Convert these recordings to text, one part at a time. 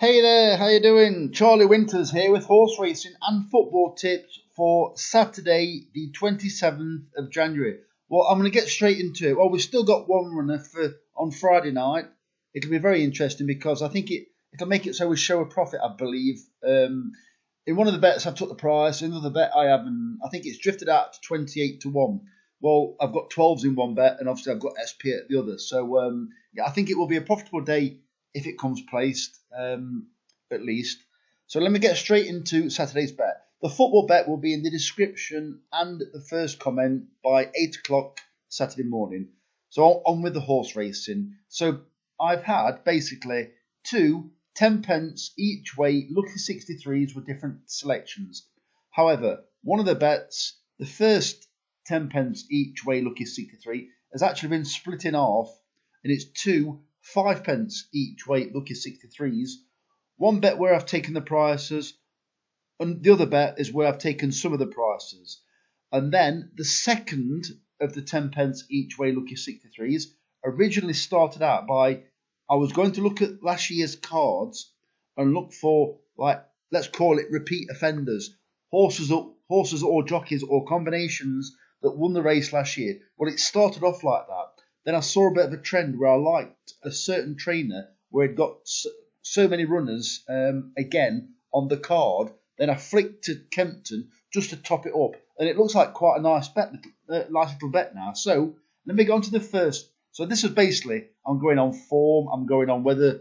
Hey there, how you doing? Charlie Winters here with horse racing and football tips for Saturday, the 27th of January. Well, I'm going to get straight into it. Well, we've still got one runner for on Friday night. It'll be very interesting because I think it'll make it so we show a profit, I believe. In one of the bets, I've took the price. In another bet, I haven't. I think it's drifted out to 28 to 1. Well, I've got 12s in one bet, and obviously I've got SP at the other. So, yeah, I think it will be a profitable day if it comes placed, at least. So let me get straight into Saturday's bet. The football bet will be in the description and the first comment by 8 o'clock Saturday morning. So on with the horse racing. So I've had basically two 10 pence each way lucky 63s with different selections. However, one of the bets, the first 10 pence each way lucky 63, has actually been split in half, and it's two 5 pence each way lucky 63s. One bet where I've taken the prices, and the other bet is where I've taken some of the prices. And then the second of the 10 pence each way lucky 63s originally started out by, I was going to look at last year's cards and look for, like, let's call it repeat offenders, horses or jockeys or combinations that won the race last year. Well, it started off like that. Then I saw a bit of a trend where I liked a certain trainer where he'd got so many runners again on the card. Then I flicked to Kempton just to top it up, and it looks like quite a nice little bet now. So let me go on to the first. So this is basically, I'm going on form. I'm going on whether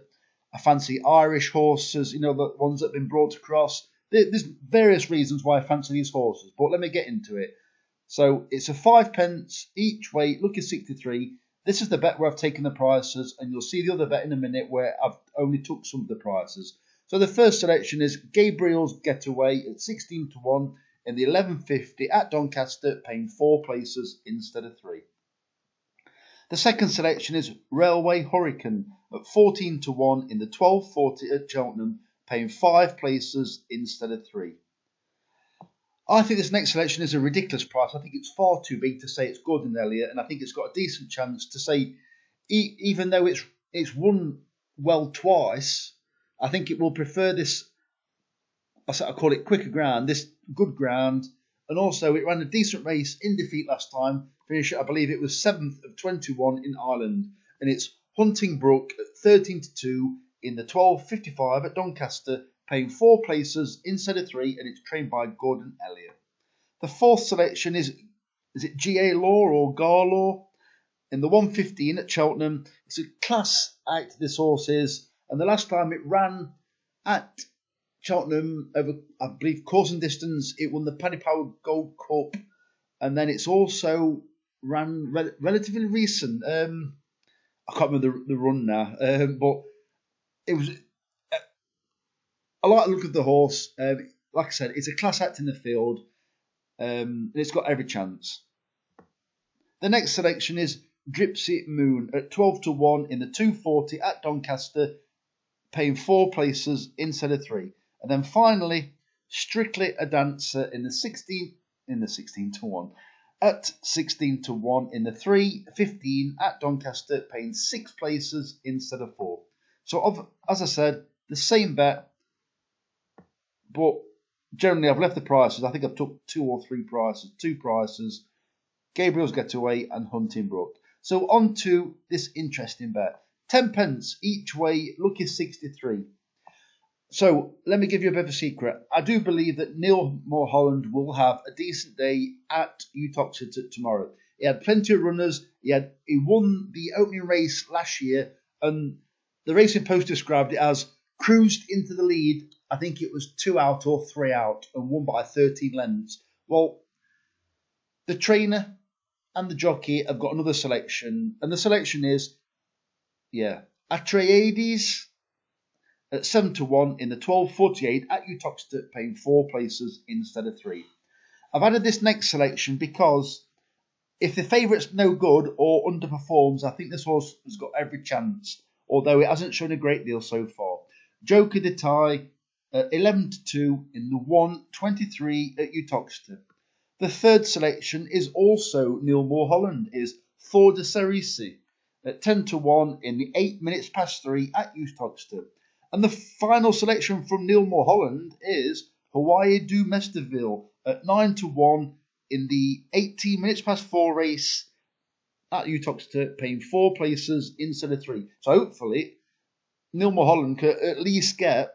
I fancy Irish horses, the ones that have been brought across. There's various reasons why I fancy these horses, but let me get into it. So it's a 5 pence each way, lucky 63. This is the bet where I've taken the prices, and you'll see the other bet in a minute where I've only took some of the prices. So the first selection is Gabriel's Getaway at 16 to 1 in the 11.50 at Doncaster, paying 4 places instead of 3. The second selection is Railway Hurricane at 14 to 1 in the 12.40 at Cheltenham, paying 5 places instead of 3. I think this next selection is a ridiculous price. I think it's far too big to say it's Gordon Elliott, and I think it's got a decent chance to say, even though it's won well twice, I think it will prefer this, I call it quicker ground, this good ground, and also it ran a decent race in defeat last time, finished, I believe it was 7th of 21 in Ireland, and it's Hunting Brook at 13 to 2 in the 12.55 at Doncaster, paying 4 places instead of 3, and it's trained by Gordon Elliott. The fourth selection is it GA Law or Gar Law? In the 1.15 at Cheltenham. It's a class act, this horse is, and the last time it ran at Cheltenham over, I believe, course and distance, it won the Paddy Power Gold Cup, and then it's also ran relatively recent. I can't remember the run now, but it was... I like the look of the horse. Like I said, it's a class act in the field, and it's got every chance. The next selection is Gypsy Moon at 12 to 1 in the 2.40 at Doncaster, paying 4 places instead of 3. And then finally, Strictly a Dancer in the 16 to 1 at 16 to 1 in the 3.15 at Doncaster, paying 6 places instead of 4. So as I said, the same bet. But generally, I've left the prices. I think I've took 2 prices, Gabriel's Getaway and Hunting Brook. So on to this interesting bet. 10 pence each way, lucky 63. So let me give you a bit of a secret. I do believe that Neil Mulholland will have a decent day at Uttoxeter tomorrow. He had plenty of runners. He won the opening race last year, and the Racing Post described it as cruised into the lead. I think it was 2 out or 3 out and won by 13 lengths. Well, the trainer and the jockey have got another selection, and the selection is, Atreides at 7 to 1 in the 12.48 at Uttoxeter, paying 4 places instead of 3. I've added this next selection because if the favourite's no good or underperforms, I think this horse has got every chance, although it hasn't shown a great deal so far. Joker de Tie at 11 to 2 in the 1.23 at Uttoxeter. The third selection is also Neil Mulholland, is Thor de Cerisi at 10 to 1 in the 8 minutes past 3 at Uttoxeter. And the final selection from Neil Mulholland is Hawaii do Mesterville at 9-1 in the 18 minutes past 4 race at Uttoxeter, paying 4 places instead of 3. So hopefully Neil Mulholland could at least get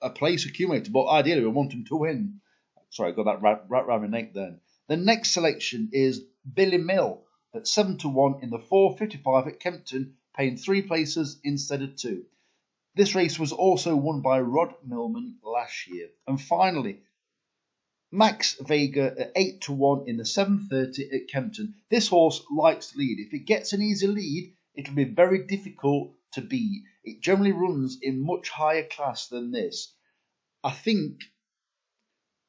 a place accumulated, but ideally we want him to win. Sorry, I got that rat round my neck then. The next selection is Billy Mill at 7-1 in the 4:55 at Kempton, paying 3 places instead of 2. This race was also won by Rod Millman last year. And finally, Max Vega at 8-1 in the 7:30 at Kempton. This horse likes to lead. If it gets an easy lead, it'll be very difficult to beat. It generally runs in much higher class than this. I think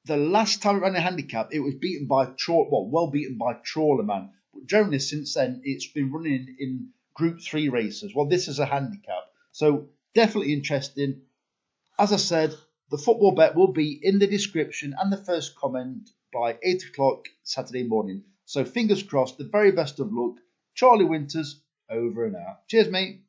the last time it ran a handicap, it was beaten by well beaten by Trawlerman. But generally since then, it's been running in Group 3 races. Well, this is a handicap. So definitely interesting. As I said, the football bet will be in the description and the first comment by 8 o'clock Saturday morning. So fingers crossed, the very best of luck. Charlie Winters, over and out. Cheers, mate.